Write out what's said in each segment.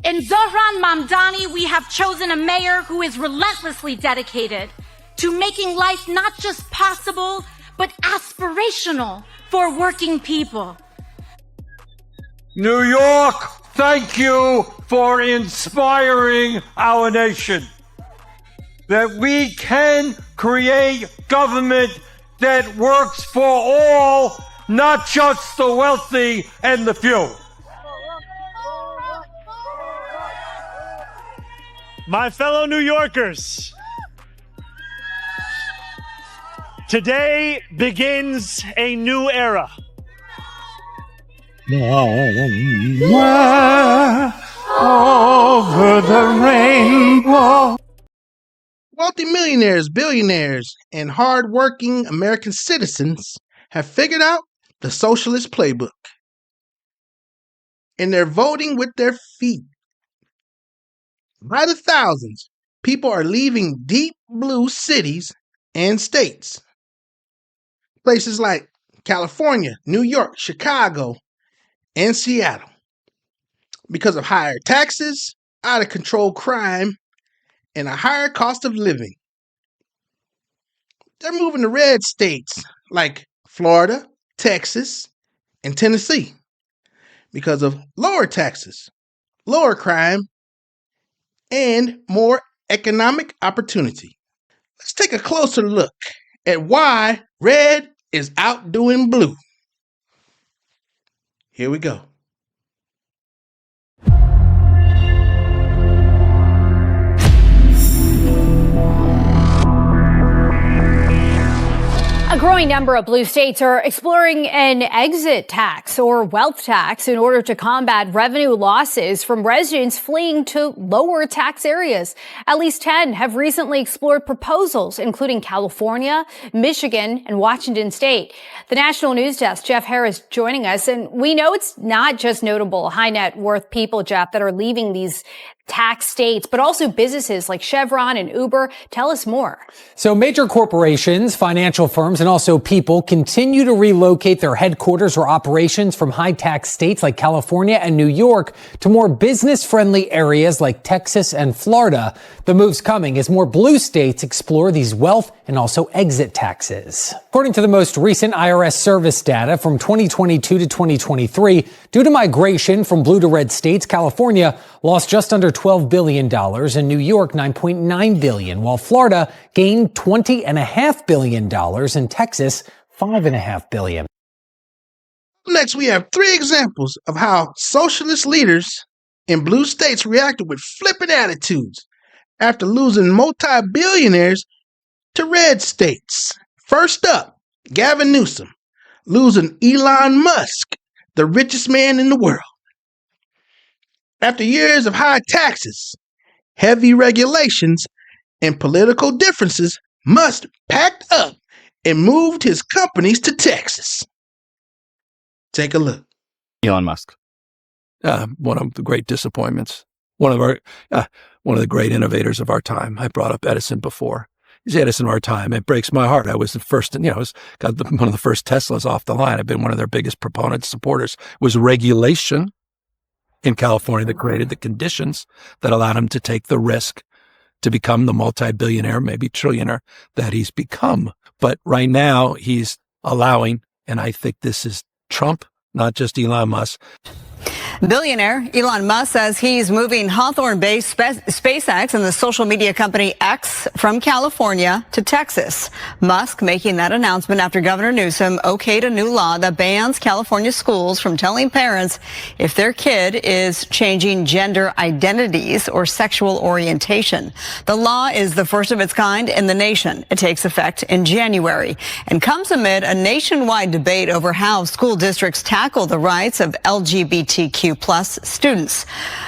In Zohran Mamdani, we have chosen a mayor who is relentlessly dedicated to making life not just possible, but aspirational for working people. New York, thank you for inspiring our nation. That we can create government that works for all, not just the wealthy and the few. My fellow New Yorkers, today begins a new era. Over the rainbow. Wealthy millionaires, billionaires, and hard-working American citizens have figured out the socialist playbook. And they're voting with their feet. By the thousands, people are leaving deep blue cities and states. Places like California, New York, Chicago, and Seattle. Because of higher taxes, out-of-control crime, and a higher cost of living. They're moving to red states like Florida, Texas, and Tennessee because of lower taxes, lower crime, and more economic opportunity. Let's take a closer look at why red is outdoing blue. Here we go. A growing number of blue states are exploring an exit tax or wealth tax in order to combat revenue losses from residents fleeing to lower tax areas. At least 10 have recently explored proposals, including California, Michigan, and Washington State. The National News Desk, Jeff Harris, joining us. And we know it's not just notable high net worth people, Jeff, that are leaving these tax states, but also businesses like Chevron and Uber. Tell us more. So major corporations, financial firms, and also people continue to relocate their headquarters or operations from high tax states like California and New York to more business friendly areas like Texas and Florida. The move's coming as more blue states explore these wealth and also exit taxes. According to the most recent IRS service data from 2022 to 2023, due to migration from blue to red states, California lost just under $12 billion and New York $9.9 billion, while Florida gained $20.5 billion and Texas $5.5 billion. Next, we have 3 examples of how socialist leaders in blue states reacted with flippant attitudes after losing multi-billionaires to red states. First up, Gavin Newsom losing Elon Musk, the richest man in the world. After years of high taxes, heavy regulations, and political differences, Musk packed up and moved his companies to Texas. Take a look. Elon Musk, one of the great disappointments, one of the great innovators of our time. I brought up Edison before. He's Edison of our time. It breaks my heart. I was the first, one of the first Teslas off the line. I've been one of their biggest proponents, supporters. Was regulation in California that created the conditions that allowed him to take the risk to become the multi-billionaire, maybe trillionaire that he's become. But right now he's allowing, and I think this is Trump, not just Elon Musk. Billionaire Elon Musk says he's moving Hawthorne-based SpaceX and the social media company X from California to Texas. Musk making that announcement after Governor Newsom okayed a new law that bans California schools from telling parents if their kid is changing gender identities or sexual orientation. The law is the first of its kind in the nation. It takes effect in January and comes amid a nationwide debate over how school districts tackle the rights of LGBTQ+ students.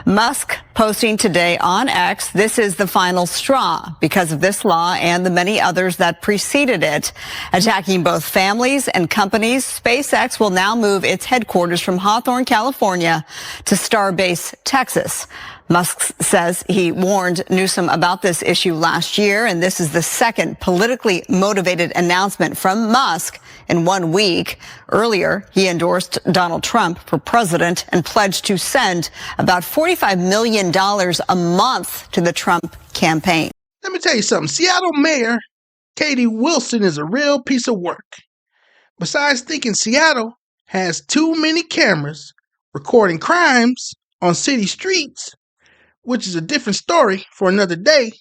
Musk posting today on X, this is the final straw because of this law and the many others that preceded it. Attacking both families and companies, SpaceX will now move its headquarters from Hawthorne, California to Starbase, Texas. Musk says he warned Newsom about this issue last year, and this is the second politically motivated announcement from Musk in 1 week. Earlier, he endorsed Donald Trump for president and pledged to send about $45 million a month to the Trump campaign. Let me tell you something. Seattle Mayor Katie Wilson is a real piece of work. Besides thinking Seattle has too many cameras recording crimes on city streets, which is a different story for another day,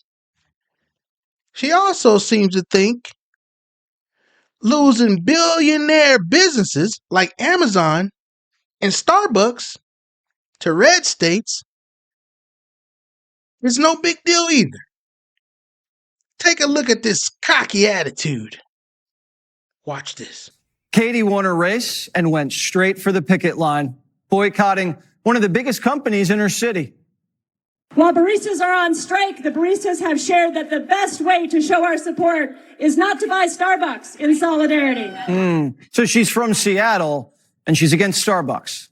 she also seems to think losing billionaire businesses like Amazon and Starbucks to red states is no big deal either. Take a look at this cocky attitude. Watch this. Katie won her race and went straight for the picket line, boycotting one of the biggest companies in her city. While baristas are on strike, the baristas have shared that the best way to show our support is not to buy Starbucks in solidarity. So she's from Seattle and she's against Starbucks.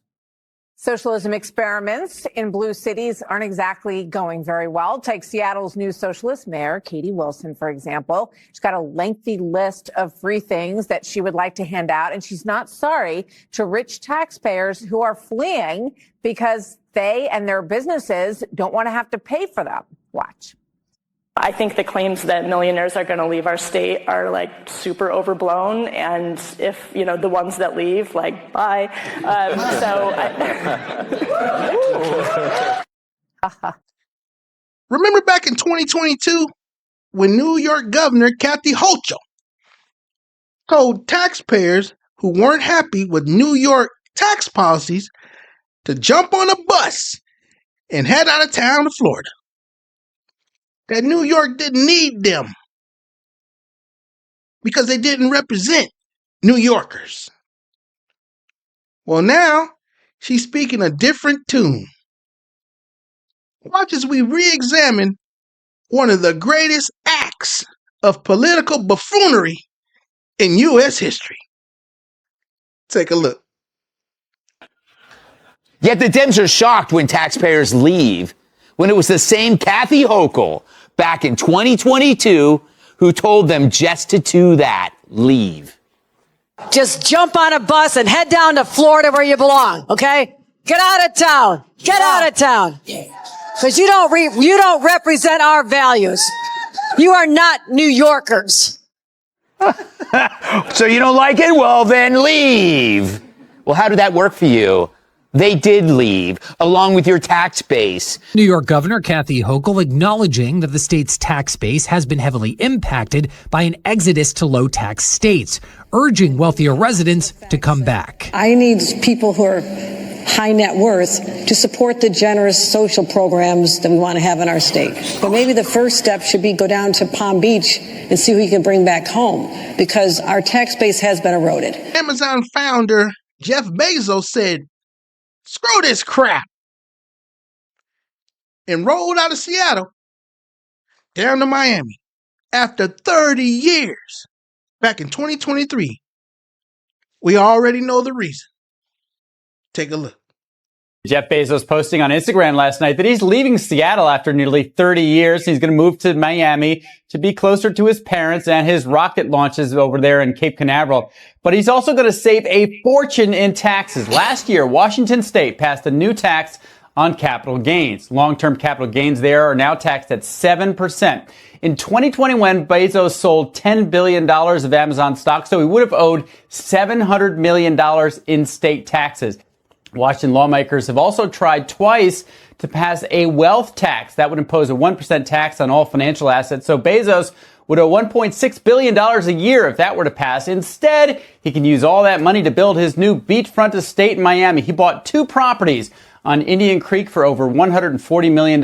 Socialism experiments in blue cities aren't exactly going very well. Take Seattle's new socialist mayor, Katie Wilson, for example. She's got a lengthy list of free things that she would like to hand out, and she's not sorry to rich taxpayers who are fleeing because they and their businesses don't want to have to pay for them. Watch. I think the claims that millionaires are going to leave our state are like super overblown, and if the ones that leave, like, bye. Remember back in 2022 when New York Governor Kathy Hochul told taxpayers who weren't happy with New York tax policies to jump on a bus and head out of town to Florida. That New York didn't need them because they didn't represent New Yorkers. Well, now she's speaking a different tune. Watch as we re-examine one of the greatest acts of political buffoonery in U.S. history. Take a look. Yet the Dems are shocked when taxpayers leave, when it was the same Kathy Hochul back in 2022 who told them just to do that, leave. Just jump on a bus and head down to Florida where you belong, okay? Get out of town. Get out of town. Because you don't represent our values. You are not New Yorkers. So you don't like it? Well, then leave. Well, how did that work for you? They did leave, along with your tax base. New York Governor Kathy Hochul acknowledging that the state's tax base has been heavily impacted by an exodus to low-tax states, urging wealthier residents to come back. I need people who are high net worth to support the generous social programs that we want to have in our state. But maybe the first step should be go down to Palm Beach and see who you can bring back home, because our tax base has been eroded. Amazon founder Jeff Bezos said, "Screw this crap," and rolled out of Seattle down to Miami after 30 years back in 2023. We already know the reason. Take a look. Jeff Bezos posting on Instagram last night that he's leaving Seattle after nearly 30 years. He's going to move to Miami to be closer to his parents and his rocket launches over there in Cape Canaveral. But he's also going to save a fortune in taxes. Last year, Washington State passed a new tax on capital gains. Long-term capital gains there are now taxed at 7%. In 2021, Bezos sold $10 billion of Amazon stock, so he would have owed $700 million in state taxes. Washington lawmakers have also tried twice to pass a wealth tax that would impose a 1% tax on all financial assets. So Bezos would owe $1.6 billion a year if that were to pass. Instead, he can use all that money to build his new beachfront estate in Miami. He bought 2 properties on Indian Creek for over $140 million.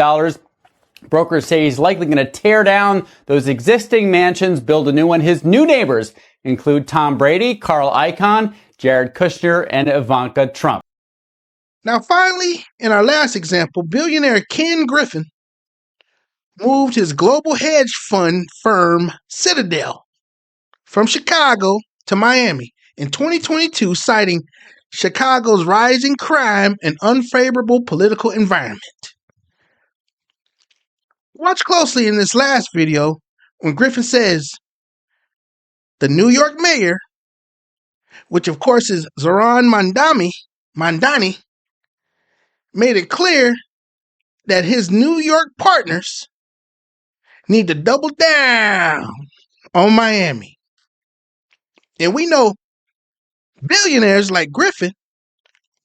Brokers say he's likely going to tear down those existing mansions, build a new one. His new neighbors include Tom Brady, Carl Icahn, Jared Kushner, and Ivanka Trump. Now, finally, in our last example, billionaire Ken Griffin moved his global hedge fund firm Citadel from Chicago to Miami in 2022, citing Chicago's rising crime and unfavorable political environment. Watch closely in this last video when Griffin says the New York mayor, which of course is Zohran Mamdani, made it clear that his New York partners need to double down on Miami. And we know billionaires like Griffin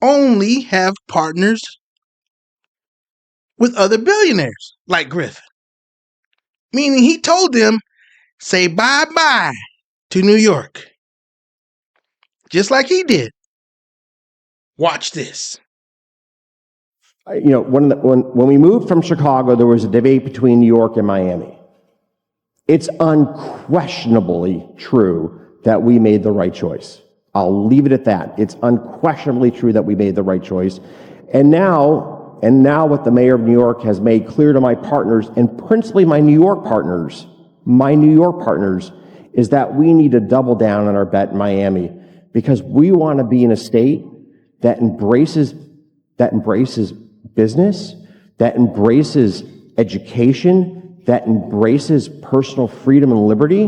only have partners with other billionaires like Griffin. Meaning he told them, say bye-bye to New York. Just like he did. Watch this. You know, when we moved from Chicago, there was a debate between New York and Miami. It's unquestionably true that we made the right choice. I'll leave it at that. It's unquestionably true that we made the right choice. And now what the mayor of New York has made clear to my partners, and principally my New York partners, is that we need to double down on our bet in Miami, because we want to be in a state that embraces business, that embraces education, that embraces personal freedom and liberty,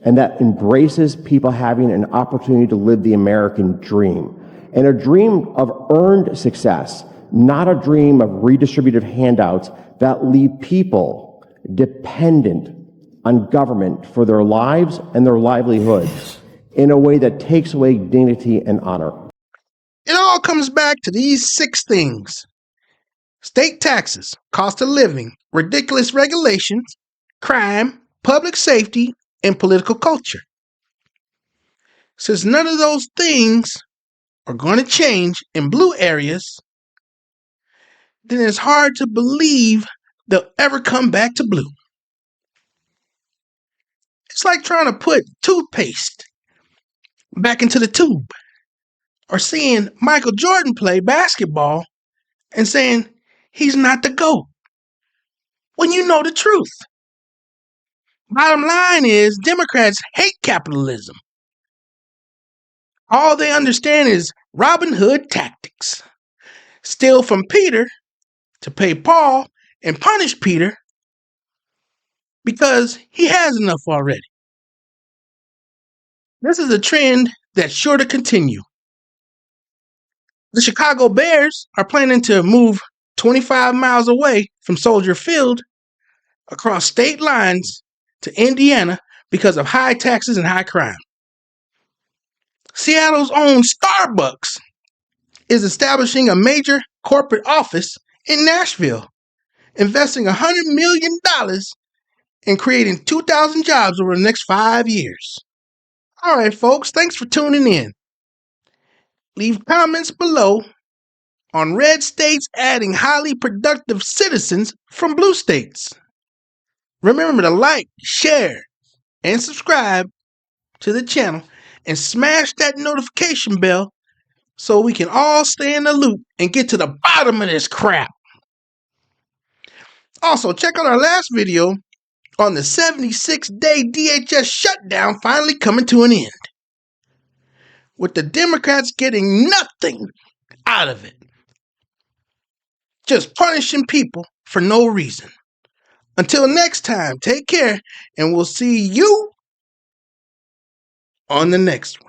and that embraces people having an opportunity to live the American dream. And a dream of earned success, not a dream of redistributive handouts that leave people dependent on government for their lives and their livelihoods in a way that takes away dignity and honor. It all comes back to these 6 things: state taxes, cost of living, ridiculous regulations, crime, public safety, and political culture. Since none of those things are going to change in blue areas, then it's hard to believe they'll ever come back to blue. It's like trying to put toothpaste back into the tube, or seeing Michael Jordan play basketball and saying he's not the GOAT when you know the truth. Bottom line is, Democrats hate capitalism. All they understand is Robin Hood tactics. Steal from Peter to pay Paul and punish Peter because he has enough already. This is a trend that's sure to continue. The Chicago Bears are planning to move 25 miles away from Soldier Field across state lines to Indiana because of high taxes and high crime. Seattle's own Starbucks is establishing a major corporate office in Nashville, investing $100 million in creating 2,000 jobs over the next 5 years. All right, folks, thanks for tuning in. Leave comments below on red states adding highly productive citizens from blue states. Remember to like, share, and subscribe to the channel, and smash that notification bell so we can all stay in the loop and get to the bottom of this crap. Also, check out our last video on the 76-day DHS shutdown finally coming to an end, with the Democrats getting nothing out of it, just punishing people for no reason. Until next time, take care, and we'll see you on the next one.